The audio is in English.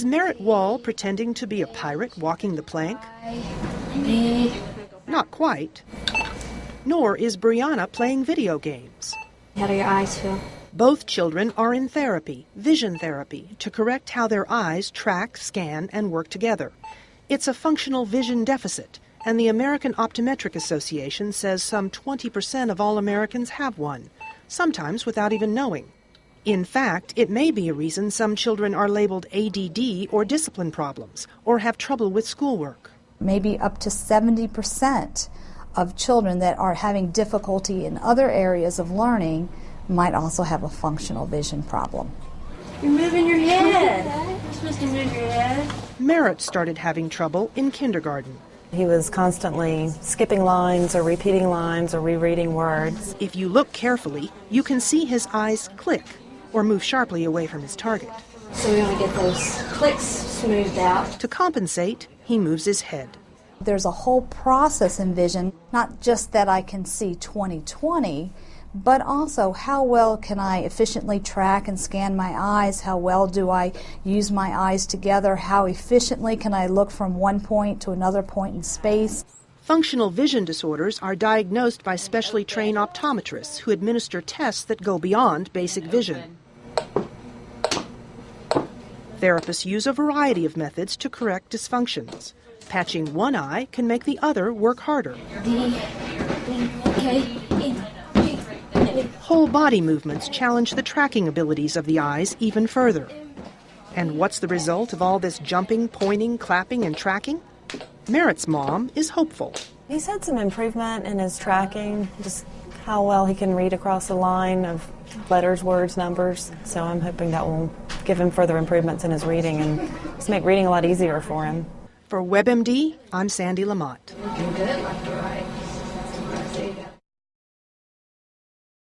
Merritt Wall pretending to be a pirate walking the plank? Not quite. Nor is Brianna playing video games. How do your eyes feel? Both children are in therapy, vision therapy, to correct how their eyes track, scan, and work together. It's a functional vision deficit, and the American Optometric Association says some 20% of all Americans have one, sometimes without even knowing. In fact, it may be a reason some children are labeled ADD or discipline problems, or have trouble with schoolwork. Maybe up to 70% of children that are having difficulty in other areas of learning might also have a functional vision problem. You're moving your head. You're supposed to move your head. Merritt started having trouble in kindergarten. He was constantly skipping lines or repeating lines or rereading words. If you look carefully, you can see his eyes click or move sharply away from his target. So we want to get those clicks smoothed out. To compensate, he moves his head. There's a whole process in vision, not just that I can see 20/20, but also how well can I efficiently track and scan my eyes, how well do I use my eyes together, how efficiently can I look from one point to another point in space. Functional vision disorders are diagnosed by specially trained optometrists who administer tests that go beyond basic vision. Therapists use a variety of methods to correct dysfunctions. Patching one eye can make the other work harder. Whole body movements challenge the tracking abilities of the eyes even further. And what's the result of all this jumping, pointing, clapping, and tracking? Merritt's mom is hopeful. He's had some improvement in his tracking, just how well he can read across the line of letters, words, numbers. So I'm hoping that will give him further improvements in his reading and just make reading a lot easier for him. For WebMD, I'm Sandy Lamott. Looking good, left to right.